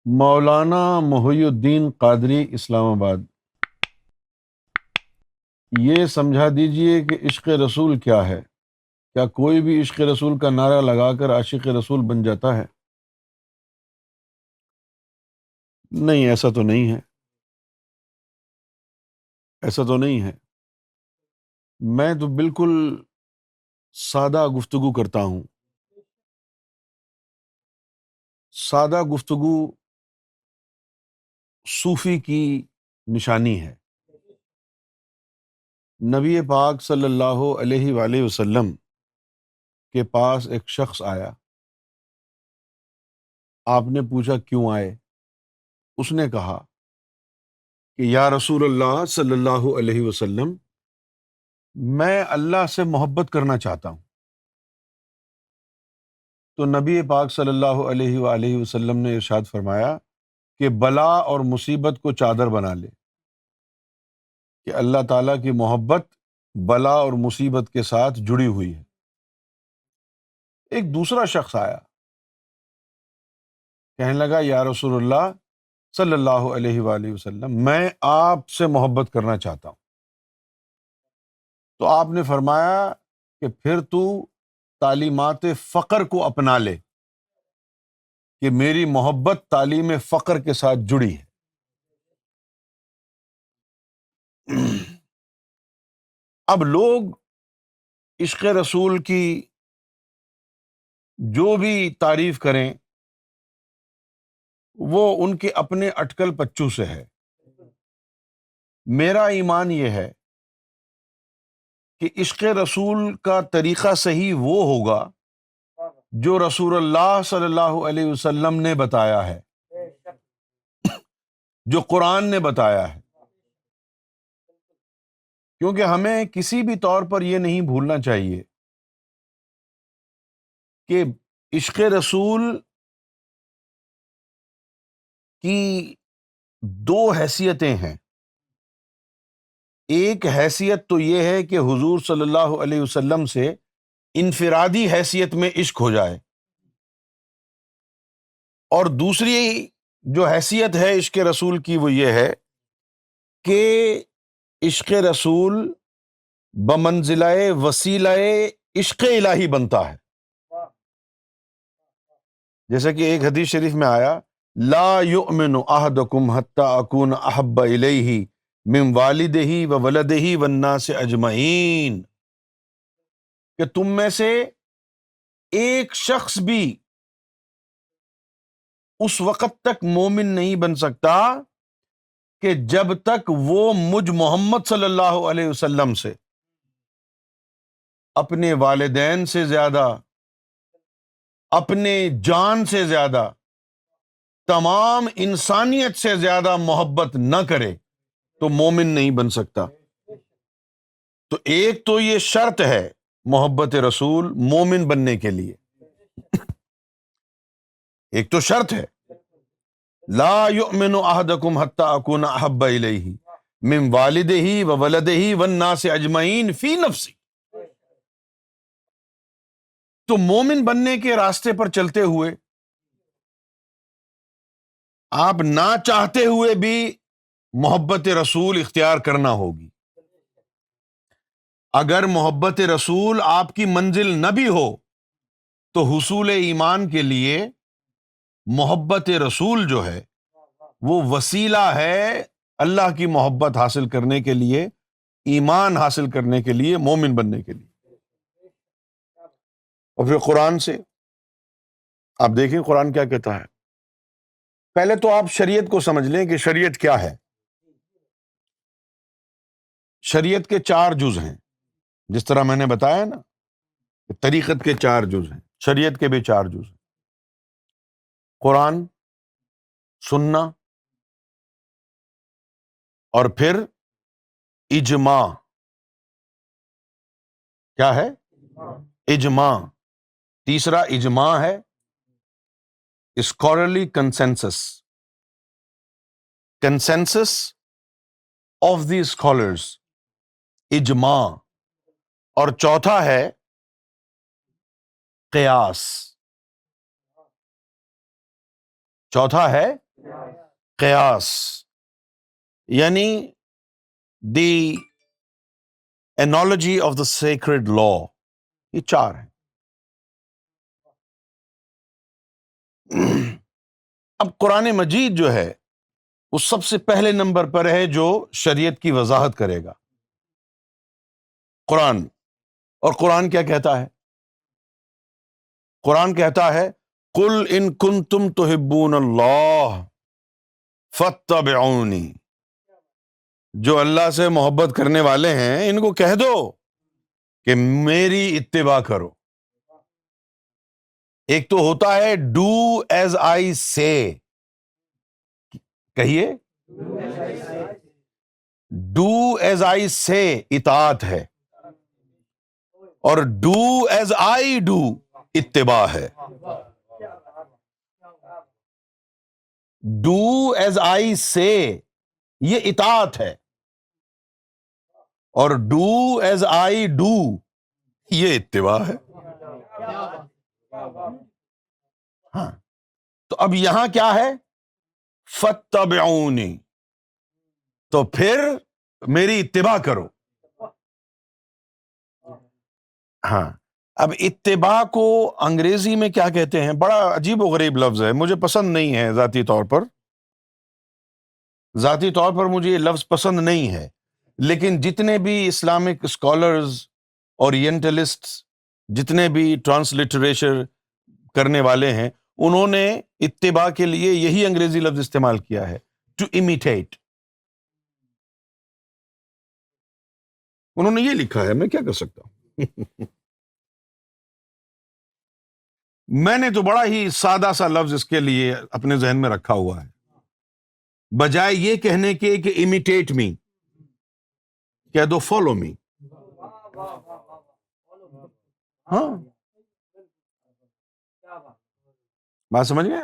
مولانا محی الدین قادری اسلام آباد، یہ سمجھا دیجئے کہ عشق رسول کیا ہے؟ کیا کوئی بھی عشق رسول کا نعرہ لگا کر عاشق رسول بن جاتا ہے؟ نہیں، ایسا تو نہیں ہے، ایسا تو نہیں ہے۔ میں تو بالکل سادہ گفتگو کرتا ہوں۔ سادہ گفتگو صوفی کی نشانی ہے۔ نبی پاک صلی اللہ علیہ وآلہ وسلم کے پاس ایک شخص آیا۔ آپ نے پوچھا کیوں آئے؟ اس نے کہا کہ یا رسول اللہ صلی اللہ علیہ وسلم، میں اللہ سے محبت کرنا چاہتا ہوں۔ تو نبی پاک صلی اللہ علیہ وآلہ وسلم نے ارشاد فرمایا کہ بلا اور مصیبت کو چادر بنا لے، کہ اللہ تعالیٰ کی محبت بلا اور مصیبت کے ساتھ جڑی ہوئی ہے۔ ایک دوسرا شخص آیا، کہنے لگا یا رسول اللہ صلی اللہ علیہ وآلہ وسلم، میں آپ سے محبت کرنا چاہتا ہوں۔ تو آپ نے فرمایا کہ پھر تو تعلیمات فقر کو اپنا لے، کہ میری محبت تعلیم فقر کے ساتھ جڑی ہے۔ اب لوگ عشق رسول کی جو بھی تعریف کریں وہ ان کے اپنے اٹکل پچو سے ہے۔ میرا ایمان یہ ہے کہ عشق رسول کا طریقہ صحیح وہ ہوگا جو رسول اللہ صلی اللہ علیہ وسلم نے بتایا ہے، جو قرآن نے بتایا ہے۔ کیونکہ ہمیں کسی بھی طور پر یہ نہیں بھولنا چاہیے کہ عشق رسول کی دو حیثیتیں ہیں۔ ایک حیثیت تو یہ ہے کہ حضور صلی اللہ علیہ وسلم سے انفرادی حیثیت میں عشق ہو جائے، اور دوسری جو حیثیت ہے عشق رسول کی وہ یہ ہے کہ عشق رسول بمنزلہ وسیلہ عشق الہی بنتا ہے۔ جیسا کہ ایک حدیث شریف میں آیا، لا یؤمن احدکم حتی اکون احب الیہ من والدہ وولدہ والناس اجمعین، کہ تم میں سے ایک شخص بھی اس وقت تک مومن نہیں بن سکتا کہ جب تک وہ مجھ محمد صلی اللہ علیہ وسلم سے اپنے والدین سے زیادہ، اپنے جان سے زیادہ، تمام انسانیت سے زیادہ محبت نہ کرے تو مومن نہیں بن سکتا۔ تو ایک تو یہ شرط ہے محبت رسول مومن بننے کے لیے، ایک تو شرط ہے لا یؤمن احدکم حتی اکون احب الیہ من والدہ وولدہ والناس اجمعین فی نفسی۔ تو مومن بننے کے راستے پر چلتے ہوئے آپ نہ چاہتے ہوئے بھی محبت رسول اختیار کرنا ہوگی۔ اگر محبت رسول آپ کی منزل نہ بھی ہو تو حصول ایمان کے لیے محبت رسول جو ہے وہ وسیلہ ہے اللہ کی محبت حاصل کرنے کے لیے، ایمان حاصل کرنے کے لیے، مومن بننے کے لیے۔ اور پھر قرآن سے آپ دیکھیں قرآن کیا کہتا ہے۔ پہلے تو آپ شریعت کو سمجھ لیں کہ شریعت کیا ہے۔ شریعت کے 4 جز ہیں، جس طرح میں نے بتایا نا کہ طریقت کے 4 جز ہیں، شریعت کے بھی 4 جز ہیں۔ قرآن، سننا، اور پھر اجماع۔ کیا ہے؟ اجماع۔ تیسرا اجماع ہے، scholarly consensus, consensus of the scholars, اجماع۔ اور چوتھا ہے قیاس، چوتھا ہے قیاس یعنی دی analogy of the sacred law. یہ چار ہیں. اب قرآن مجید جو ہے وہ سب سے پہلے نمبر پر ہے جو شریعت کی وضاحت کرے گا. قرآن. اور قرآن کیا کہتا ہے؟ قرآن کہتا ہے قل ان کنتم تحبون اللہ فاتبعونی. جو اللہ سے محبت کرنے والے ہیں ان کو کہہ دو کہ میری اتباع کرو. ایک تو ہوتا ہے ڈو ایز آئی سے، کہیے ڈو ایز آئی سے اطاعت ہے، اور ڈو ایز آئی ڈو اتباع ہے. ڈو ایز آئی سے یہ اطاعت ہے، اور ڈو ایز آئی ڈو یہ اتباع ہے. ہاں تو اب یہاں کیا ہے؟ فاتبعونی، تو پھر میری اتباع کرو. ہاں اب اتباع کو انگریزی میں کیا کہتے ہیں؟ بڑا عجیب و غریب لفظ ہے، مجھے پسند نہیں ہے ذاتی طور پر مجھے یہ لفظ پسند نہیں ہے. لیکن جتنے بھی اسلامک اسکالرز، اورینٹلسٹ، جتنے بھی ٹرانسلیٹریشن کرنے والے ہیں، انہوں نے اتباع کے لیے یہی انگریزی لفظ استعمال کیا ہے، ٹو امیٹیٹ. انہوں نے یہ لکھا ہے، میں کیا کر سکتا ہوں. میں نے تو بڑا ہی سادہ سا لفظ اس کے لیے اپنے ذہن میں رکھا ہوا ہے. بجائے یہ کہنے کے کہ امیٹیٹ می، کہہ دو فالو می. ہاں بات سمجھ گئے؟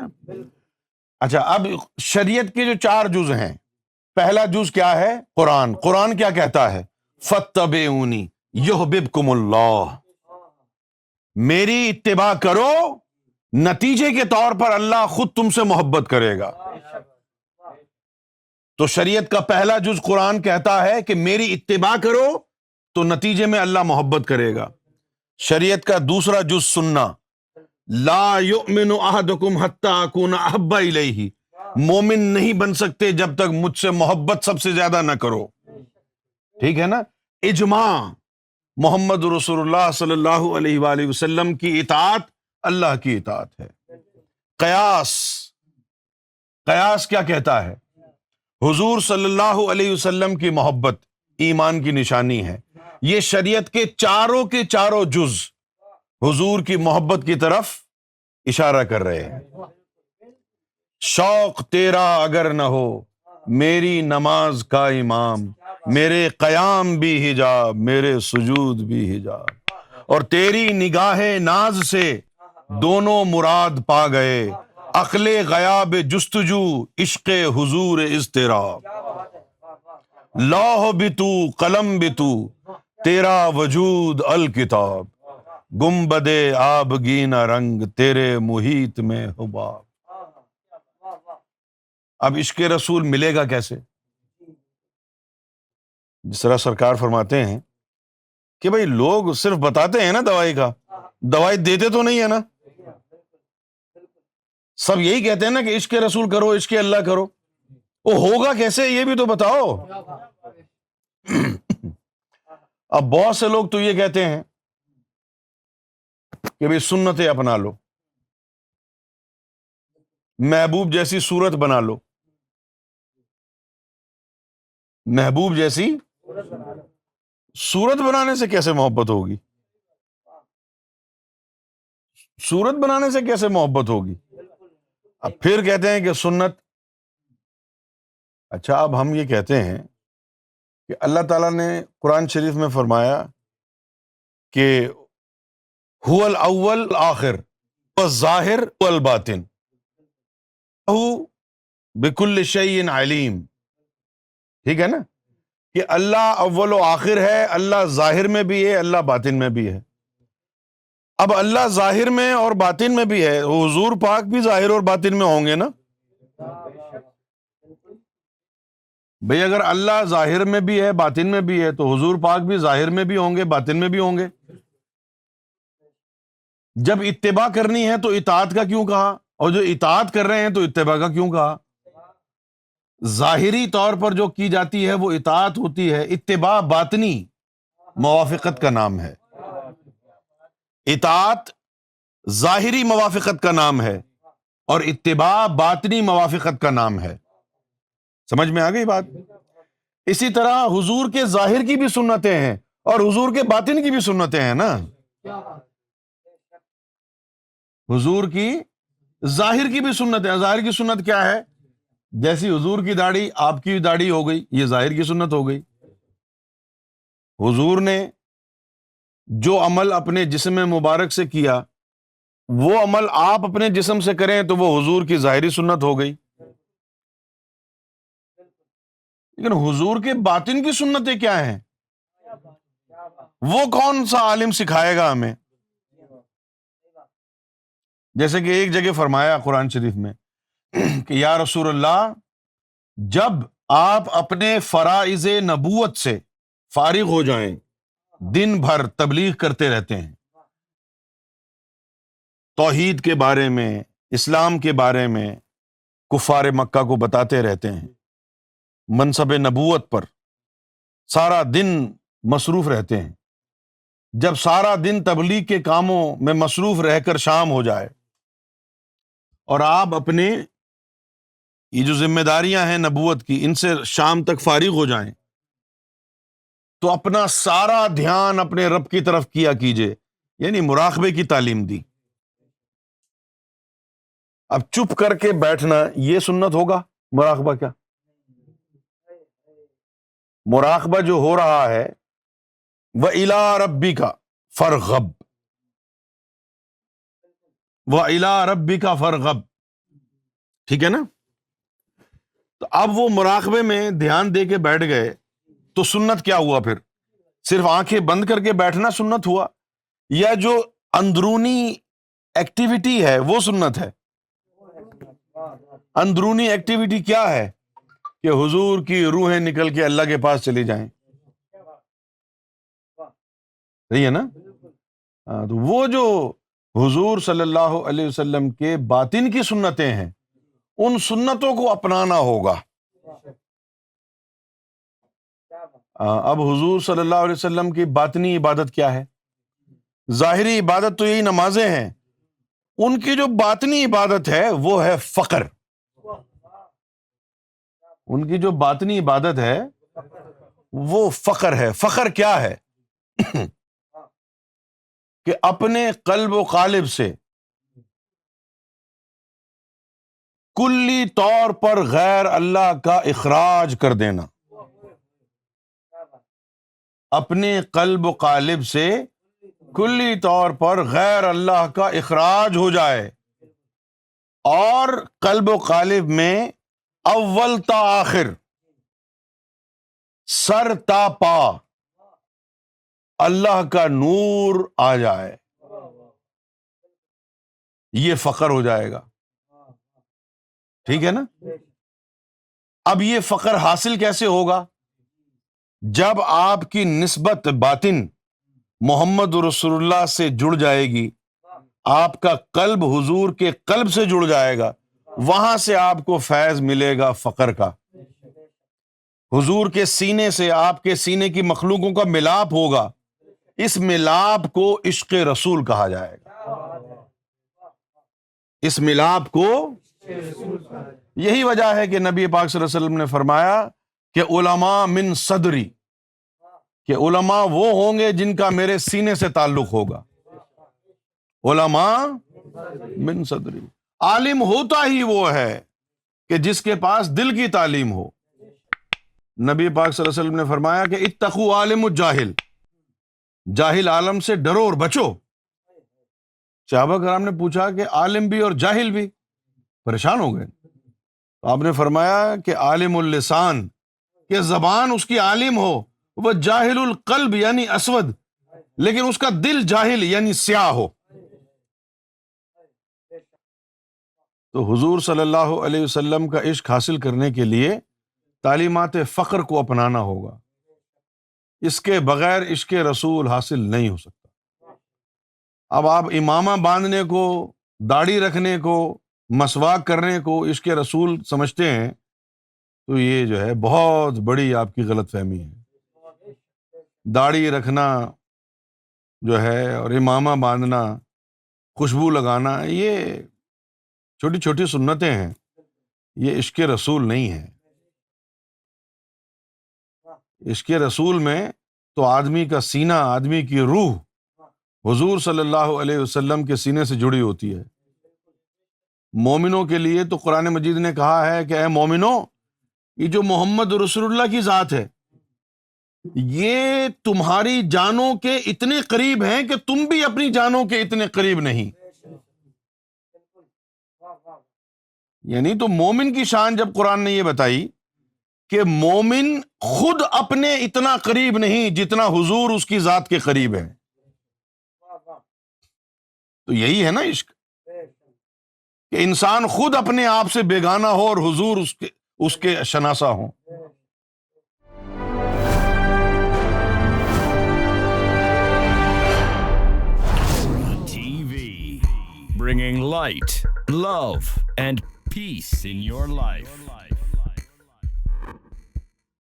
اچھا اب شریعت کے جو 4 جز ہیں، پہلا جز کیا ہے؟ قرآن. قرآن کیا کہتا ہے؟ فاتبعونی یحببکم اللہ. میری اتباع کرو، نتیجے کے طور پر اللہ خود تم سے محبت کرے گا. تو شریعت کا پہلا جز قرآن کہتا ہے کہ میری اتباع کرو تو نتیجے میں اللہ محبت کرے گا. شریعت کا دوسرا جز سننا، لا یؤمن احدکم حتی اکون احب الیہ. مومن نہیں بن سکتے جب تک مجھ سے محبت سب سے زیادہ نہ کرو. ٹھیک ہے نا؟ اجماع محمد رسول اللہ صلی اللہ علیہ وآلہ وسلم کی اطاعت اللہ کی اطاعت ہے. قیاس. قیاس کیا کہتا ہے؟ حضور صلی اللہ علیہ وسلم کی محبت ایمان کی نشانی ہے. یہ شریعت کے چاروں جز حضور کی محبت کی طرف اشارہ کر رہے ہیں. شوق تیرا اگر نہ ہو میری نماز کا امام، میرے قیام بھی حجاب، میرے سجود بھی حجاب، اور تیری نگاہ ناز سے دونوں مراد پا گئے، عقل غیاب جستجو عشق حضور اضطراب. لوح بھی تو قلم بھی تو تیرا وجود الکتاب، گنبد آبگینہ رنگ تیرے محیط میں حباب. اب عشق رسول ملے گا کیسے؟ جس طرح سرکار فرماتے ہیں کہ بھئی لوگ صرف بتاتے ہیں نا دوائی کا، دوائی دیتے تو نہیں ہے نا. سب یہی کہتے ہیں نا کہ عشق رسول کرو، عشق اللہ کرو. وہ ہوگا کیسے یہ بھی تو بتاؤ. اب بہت سے لوگ تو یہ کہتے ہیں کہ بھئی سنتیں اپنا لو، محبوب جیسی صورت بنا لو. محبوب جیسی صورت بنانے سے کیسے محبت ہوگی؟ صورت بنانے سے کیسے محبت ہوگی؟ اب پھر کہتے ہیں کہ سنت. اچھا اب ہم یہ کہتے ہیں کہ اللہ تعالیٰ نے قرآن شریف میں فرمایا کہ هو الاول آخر والظاہر والباطن هو بكل شيء علیم. ٹھیک ہے نا کہ اللہ اول و آخر ہے، اللہ ظاہر میں بھی ہے، اللہ باطن میں بھی ہے. اب اللہ ظاہر میں اور باطن میں بھی ہے، حضور پاک بھی ظاہر اور باطن میں ہوں گے نا. بھئی اگر اللہ ظاہر میں بھی ہے باطن میں بھی ہے تو حضور پاک بھی ظاہر میں بھی ہوں گے باطن میں بھی ہوں گے. جب اتباع کرنی ہے تو اطاعت کا کیوں کہا، اور جو اطاعت کر رہے ہیں تو اتباع کا کیوں کہا؟ ظاہری طور پر جو کی جاتی ہے وہ اطاعت ہوتی ہے، اتباع باطنی موافقت کا نام ہے. اطاعت ظاہری موافقت کا نام ہے اور اتباع باطنی موافقت کا نام ہے. سمجھ میں آ گئی بات؟ اسی طرح حضور کے ظاہر کی بھی سنتیں ہیں اور حضور کے باطن کی بھی سنتیں ہیں نا. حضور کی ظاہر کی بھی سنت ہے. ظاہر کی سنت کیا ہے؟ جیسی حضور کی داڑھی آپ کی داڑھی ہو گئی، یہ ظاہر کی سنت ہو گئی. حضور نے جو عمل اپنے جسم مبارک سے کیا وہ عمل آپ اپنے جسم سے کریں تو وہ حضور کی ظاہری سنت ہو گئی. لیکن حضور کے باطن کی سنتیں کیا ہیں؟ وہ کون سا عالم سکھائے گا ہمیں؟ جیسے کہ ایک جگہ فرمایا قرآن شریف میں کہ یا رسول اللہ، جب آپ اپنے فرائض نبوت سے فارغ ہو جائیں، دن بھر تبلیغ کرتے رہتے ہیں، توحید کے بارے میں، اسلام کے بارے میں کفار مکہ کو بتاتے رہتے ہیں، منصب نبوت پر سارا دن مصروف رہتے ہیں. جب سارا دن تبلیغ کے کاموں میں مصروف رہ کر شام ہو جائے اور آپ اپنے یہ جو ذمہ داریاں ہیں نبوت کی ان سے شام تک فارغ ہو جائیں تو اپنا سارا دھیان اپنے رب کی طرف کیا کیجئے، یعنی مراقبے کی تعلیم دی. اب چپ کر کے بیٹھنا یہ سنت ہوگا؟ مراقبہ کیا؟ مراقبہ جو ہو رہا ہے وَإِلَىٰ رَبِّكَ فَارْغَب، وَإِلَىٰ رَبِّكَ فَارْغَب، ٹھیک ہے نا؟ تو اب وہ مراقبے میں دھیان دے کے بیٹھ گئے تو سنت کیا ہوا پھر؟ صرف آنکھیں بند کر کے بیٹھنا سنت ہوا یا جو اندرونی ایکٹیویٹی ہے وہ سنت ہے؟ اندرونی ایکٹیویٹی کیا ہے؟ کہ حضور کی روحیں نکل کے اللہ کے پاس چلی جائیں، صحیح ہے نا؟ تو وہ جو حضور صلی اللہ علیہ وسلم کے باطن کی سنتیں ہیں ان سنتوں کو اپنانا ہوگا. اب حضور صلی اللہ علیہ وسلم کی باطنی عبادت کیا ہے؟ ظاہری عبادت تو یہی نمازیں ہیں، ان کی جو باطنی عبادت ہے وہ ہے فقر. ان کی جو باطنی عبادت ہے وہ فقر ہے. فقر کیا ہے؟ کہ اپنے قلب و قالب سے کلی طور پر غیر اللہ کا اخراج کر دینا، اپنے قلب و قالب سے کلی طور پر غیر اللہ کا اخراج ہو جائے اور قلب و قالب میں اول تا آخر، سر تا پا اللہ کا نور آ جائے، یہ فقر ہو جائے گا. ٹھیک ہے نا؟ اب یہ فقر حاصل کیسے ہوگا؟ جب آپ کی نسبت باطن محمد رسول اللہ سے جڑ جائے گی، آپ کا قلب حضور کے قلب سے جڑ جائے گا، وہاں سے آپ کو فیض ملے گا فقر کا. حضور کے سینے سے آپ کے سینے کی مخلوقوں کا ملاپ ہوگا، اس ملاپ کو عشق رسول کہا جائے گا. اس ملاپ کو، یہی وجہ ہے کہ نبی پاک صلی اللہ علیہ وسلم نے فرمایا کہ علماء من صدری، کہ علماء وہ ہوں گے جن کا میرے سینے سے تعلق ہوگا. علماء من صدری، عالم ہوتا ہی وہ ہے کہ جس کے پاس دل کی تعلیم ہو. نبی پاک صلی اللہ علیہ وسلم نے فرمایا کہ اتقوا عالم الجاہل، جاہل عالم سے ڈرو اور بچو. صحابہ کرام نے پوچھا کہ عالم بھی اور جاہل بھی؟ پریشان ہو گئے. آپ نے فرمایا کہ عالم اللسان، کہ زبان اس کی عالم ہو، وہ جاہل القلب یعنی اسود، لیکن اس کا دل جاہل یعنی سیاہ ہو. تو حضور صلی اللہ علیہ وسلم کا عشق حاصل کرنے کے لیے تعلیمات فقر کو اپنانا ہوگا، اس کے بغیر عشق رسول حاصل نہیں ہو سکتا۔ اب آپ امامہ باندھنے کو، داڑھی رکھنے کو، مسواک کرنے کو عشق رسول سمجھتے ہیں تو یہ جو ہے بہت بڑی آپ کی غلط فہمی ہے۔ داڑھی رکھنا جو ہے اور امامہ باندھنا، خوشبو لگانا، یہ چھوٹی چھوٹی سنتیں ہیں، یہ عشق رسول نہیں ہے۔ عشق رسول میں تو آدمی کا سینہ، آدمی کی روح حضور صلی اللہ علیہ وسلم کے سینے سے جڑی ہوتی ہے۔ مومنوں کے لیے تو قرآن مجید نے کہا ہے کہ اے مومنوں، یہ جو محمد رسول اللہ کی ذات ہے یہ تمہاری جانوں کے اتنے قریب ہیں کہ تم بھی اپنی جانوں کے اتنے قریب نہیں۔ یعنی تو مومن کی شان جب قرآن نے یہ بتائی کہ مومن خود اپنے اتنا قریب نہیں جتنا حضور اس کی ذات کے قریب ہے، تو یہی ہے نا عشق، کہ انسان خود اپنے آپ سے بیگانہ ہو اور حضور اس کے شناسہ ہوں۔ TV, bringing light, love, and peace in your life.